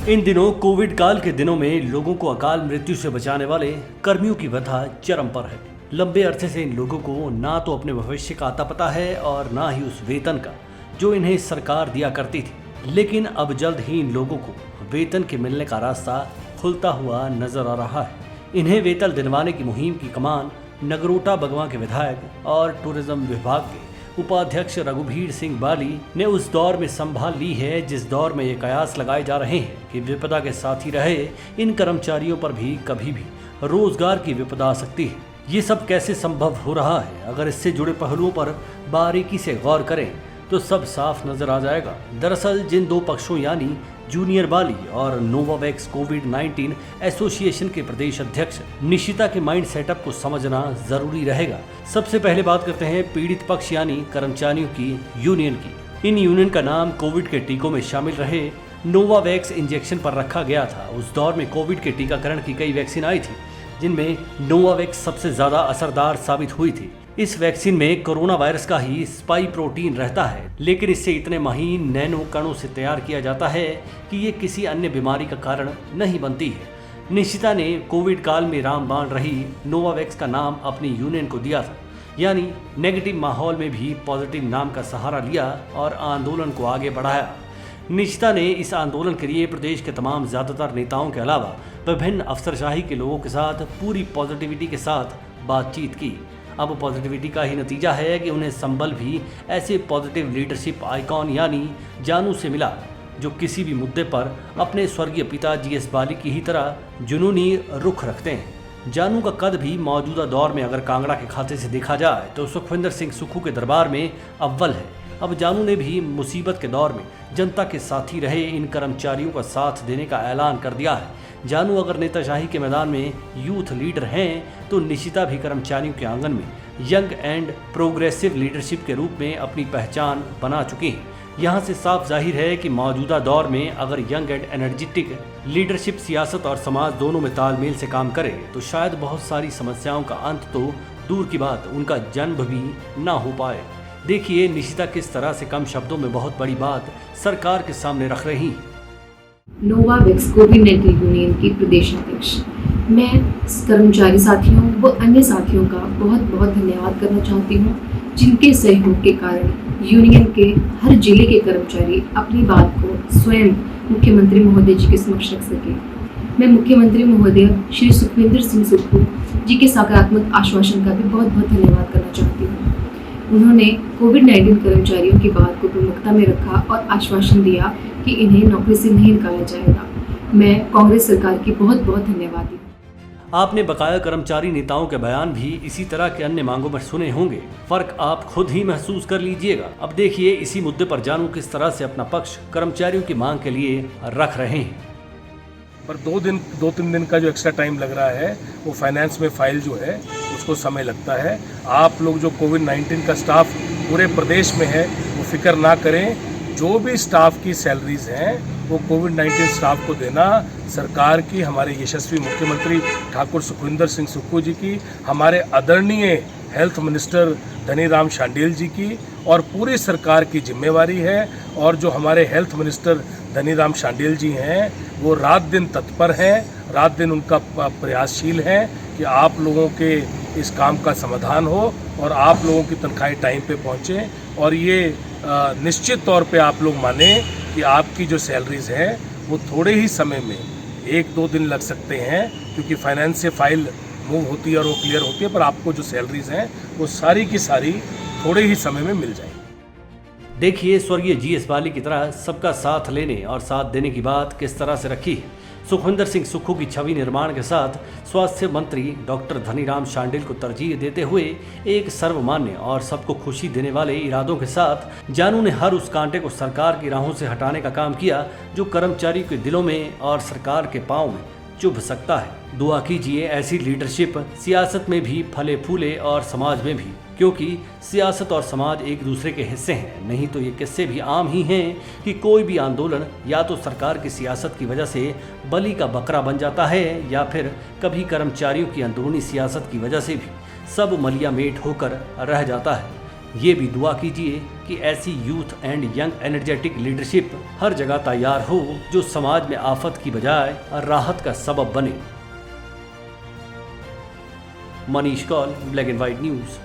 इन दिनों कोविड काल के दिनों में लोगों को अकाल मृत्यु से बचाने वाले कर्मियों की व्यथा चरम पर है। लंबे अरसे से इन लोगों को ना तो अपने भविष्य का आता पता है और ना ही उस वेतन का जो इन्हें सरकार दिया करती थी। लेकिन अब जल्द ही इन लोगों को वेतन के मिलने का रास्ता खुलता हुआ नजर आ रहा है। इन्हें वेतन दिलवाने की मुहिम की कमान नगरोटा बगवां के विधायक और टूरिज्म विभाग के उपाध्यक्ष रघुवीर सिंह बाली ने उस दौर में संभाल ली है जिस दौर में ये कयास लगाए जा रहे हैं कि विपदा के साथ ही रहे इन कर्मचारियों पर भी कभी भी रोजगार की विपदा आ सकती है। ये सब कैसे संभव हो रहा है, अगर इससे जुड़े पहलुओं पर बारीकी से गौर करें तो सब साफ नजर आ जाएगा। दरअसल जिन दो पक्षों यानी जूनियर बाली और नोवावैक्स कोविड-19 एसोसिएशन के प्रदेश अध्यक्ष निशिता के माइंड सेटअप को समझना जरूरी रहेगा। सबसे पहले बात करते हैं पीड़ित पक्ष यानी कर्मचारियों की यूनियन की। इन यूनियन का नाम कोविड के टीकों में शामिल रहे नोवावैक्स इंजेक्शन पर रखा गया था। उस दौर में कोविड के टीकाकरण की कई वैक्सीन आई थी जिनमें नोवावैक्स सबसे ज्यादा असरदार साबित हुई थी। इस वैक्सीन में कोरोना वायरस का ही स्पाइक प्रोटीन रहता है, लेकिन इसे इतने महीन नैनो कणों से तैयार किया जाता है कि ये किसी अन्य बीमारी का कारण नहीं बनती है। निशिता ने कोविड काल में रामबाण रही नोवावैक्स का नाम अपनी यूनियन को दिया था, यानी नेगेटिव माहौल में भी पॉजिटिव नाम का सहारा लिया और आंदोलन को आगे बढ़ाया। निशिता ने इस आंदोलन के लिए प्रदेश के तमाम ज्यादातर नेताओं के अलावा विभिन्न अफसरशाही के लोगों के साथ पूरी पॉजिटिविटी के साथ बातचीत की। अब पॉजिटिविटी का ही नतीजा है कि उन्हें संबल भी ऐसे पॉजिटिव लीडरशिप आइकॉन यानी जानू से मिला जो किसी भी मुद्दे पर अपने स्वर्गीय पिता जीएस बाली की ही तरह जुनूनी रुख रखते हैं। जानू का कद भी मौजूदा दौर में अगर कांगड़ा के खाते से देखा जाए तो सुखविंदर सिंह सुक्खू के दरबार में अव्वल है। अब जानू ने भी मुसीबत के दौर में जनता के साथी रहे इन कर्मचारियों का साथ देने का ऐलान कर दिया है। जानू अगर नेताशाही के मैदान में यूथ लीडर हैं तो निशिता भी कर्मचारियों के आंगन में यंग एंड प्रोग्रेसिव लीडरशिप के रूप में अपनी पहचान बना चुकी हैं। यहाँ से साफ जाहिर है कि मौजूदा दौर में अगर यंग एंड एनर्जेटिक लीडरशिप सियासत और समाज दोनों में तालमेल से काम करे तो शायद बहुत सारी समस्याओं का अंत तो दूर की बात उनका जन्म भी ना हो पाए। देखिए निशिता किस तरह से कम शब्दों में बहुत बड़ी बात सरकार के सामने रख रही हैं। नोवावैक्स कोविड-19 यूनियन की प्रदेश अध्यक्ष, मैं कर्मचारी साथियों व अन्य साथियों का बहुत बहुत धन्यवाद करना चाहती हूँ जिनके सहयोग के कारण यूनियन के हर जिले के कर्मचारी अपनी बात को स्वयं मुख्यमंत्री महोदय जी के समक्ष रख सके। मैं मुख्यमंत्री महोदय श्री सुखविंदर सिंह सुक्खू जी के सकारात्मक आश्वासन का भी बहुत बहुत धन्यवाद करना चाहती हूँ। उन्होंने कोविड-19 कर्मचारियों की बात को प्रमुखता में रखा और आश्वासन दिया कि इन्हें नौकरी से नहीं निकाला जाएगा। मैं कांग्रेस सरकार की बहुत बहुत धन्यवादी हूँ। आपने बकाया कर्मचारी नेताओं के बयान भी इसी तरह के अन्य मांगों पर सुने होंगे। फर्क आप खुद ही महसूस कर लीजिएगा। अब देखिए इसी मुद्दे पर जानू किस तरह से अपना पक्ष कर्मचारियों की मांग के लिए रख रहे हैं। पर 2-3 दिन का जो एक्स्ट्रा टाइम लग रहा है वो फाइनेंस में फाइल जो है उसको समय लगता है। आप लोग जो कोविड-19 का स्टाफ पूरे प्रदेश में है वो फिक्र ना करें। जो भी स्टाफ की सैलरीज हैं वो कोविड-19 स्टाफ को देना सरकार की, हमारे यशस्वी मुख्यमंत्री ठाकुर सुखविंदर सिंह सुक्खू जी की, हमारे आदरणीय हेल्थ मिनिस्टर धनीराम शांडिल जी की और पूरी सरकार की जिम्मेवारी है। और जो हमारे हेल्थ मिनिस्टर धनीराम शांडिल जी हैं वो रात दिन तत्पर हैं, रात दिन उनका प्रयासशील है कि आप लोगों के इस काम का समाधान हो और आप लोगों की तनख्वाहें टाइम पे पहुँचे। और ये निश्चित तौर पे आप लोग माने कि आपकी जो सैलरीज हैं वो थोड़े ही समय में 1-2 दिन लग सकते हैं क्योंकि फाइनेंस से फाइल मूव होती है और वो क्लियर होती है, पर आपको जो सैलरीज हैं वो सारी की सारी थोड़े ही समय में मिल जाएंगी। देखिए स्वर्गीय जीएस बाली की तरह सबका साथ लेने और साथ देने की बात किस तरह से रखी है। सुखविंदर सिंह सुक्खू की छवि निर्माण के साथ स्वास्थ्य मंत्री डॉक्टर धनीराम शांडिल को तरजीह देते हुए एक सर्वमान्य और सबको खुशी देने वाले इरादों के साथ जानू ने हर उस कांटे को सरकार की राहों से हटाने का काम किया जो कर्मचारी के दिलों में और सरकार के पांव में चुभ सकता है। दुआ कीजिए ऐसी लीडरशिप सियासत में भी फले फूले और समाज में भी, क्योंकि सियासत और समाज एक दूसरे के हिस्से हैं। नहीं तो ये किस्से भी आम ही हैं कि कोई भी आंदोलन या तो सरकार की सियासत की वजह से बलि का बकरा बन जाता है या फिर कभी कर्मचारियों की अंदरूनी सियासत की वजह से भी सब मलिया मेट होकर रह जाता है। ये भी दुआ कीजिए कि ऐसी youth and young energetic leadership हर जगह तैयार हो जो समाज में आफत की बजाय राहत का सबब बने। Manish Kaul, black and white news.